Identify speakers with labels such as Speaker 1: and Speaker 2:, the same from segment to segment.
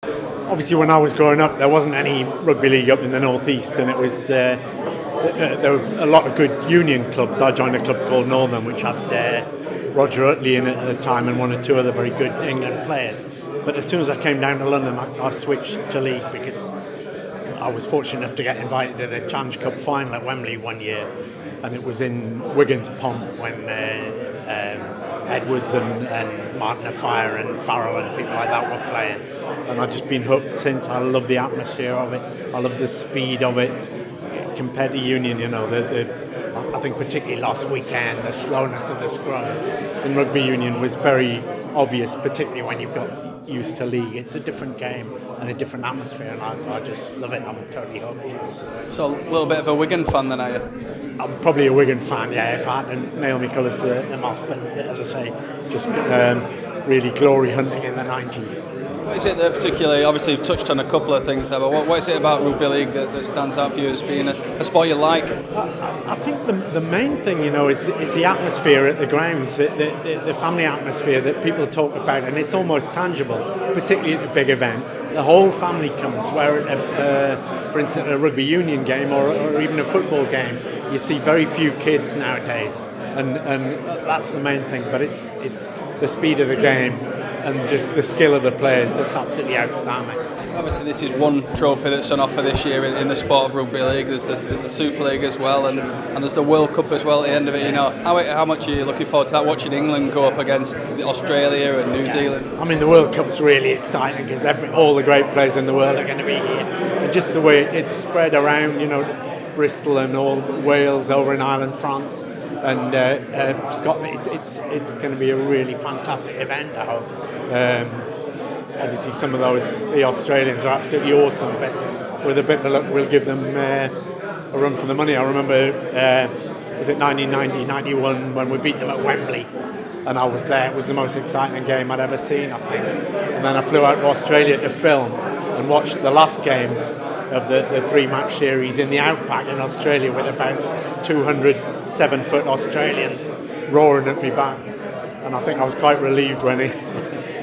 Speaker 1: Obviously, when I was growing up, there wasn't any rugby league up in the northeast, and it was there were a lot of good union clubs. I joined a club called Northern, which had Roger Utley in it at the time and one or two other very good England players. But as soon as I came down to London, I switched to league because I was fortunate enough to get invited to the Challenge Cup final at Wembley one year, and it was in Wigan's pomp when Edwards and Martin Fire and Farrell and people like that were playing, and I've just been hooked since. I love the atmosphere of it. I love the speed of it compared to Union. You know, I think particularly last weekend the slowness of the scrums in rugby union was very obvious, particularly when you've got used to league. It's a different game and a different atmosphere, and I just love it. I'm totally hooked.
Speaker 2: So a little bit of a Wigan fan then, are you?
Speaker 1: I'm probably a Wigan fan, yeah, if I had to nail my colours to the mast, but as I say, just really glory hunting in the 90s.
Speaker 2: What is it that particularly, obviously you've touched on a couple of things there, but what is it about rugby league that stands out for you as being a sport you like?
Speaker 1: I think the main thing, you know, is the atmosphere at the grounds, the family atmosphere that people talk about, and it's almost tangible, particularly at a big event. The whole family comes, where for instance, a rugby union game or even a football game, you see very few kids nowadays, and that's the main thing. But it's the speed of the game and just the skill of the players that's absolutely outstanding.
Speaker 2: Obviously, this is one trophy that's on offer this year in the sport of rugby league. There's the Super League as well, and there's the World Cup as well at the end of it. You know, how much are you looking forward to that? Watching England go up against Australia and New Zealand.
Speaker 1: I mean, the World Cup's really exciting because all the great players in the world are going to be here, and just the way it's spread around. You know, Bristol and all Wales, over in Ireland, France, and Scotland. It's going to be a really fantastic event, I hope. Obviously, some of the Australians are absolutely awesome, but with a bit of luck, we'll give them a run for the money. I remember, was it 1990, 91, when we beat them at Wembley, and I was there. It was the most exciting game I'd ever seen, I think. And then I flew out to Australia to film and watched the last game of the 3-match series in the outback in Australia with about 200 7-foot Australians roaring at me back. And I think I was quite relieved when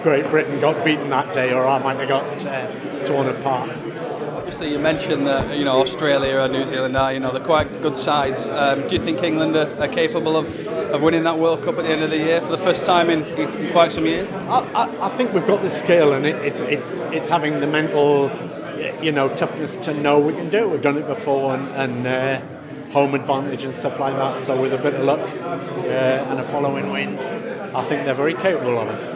Speaker 1: Great Britain got beaten that day, or I might have got torn apart.
Speaker 2: Obviously, you mentioned that Australia and New Zealand are they're quite good sides. Do you think England are capable of winning that World Cup at the end of the year for the first time in quite some years?
Speaker 1: I think we've got the skill, and it's having the mental toughness to know we can do it. We've done it before, and home advantage and stuff like that. So with a bit of luck and a following wind, I think they're very capable of it.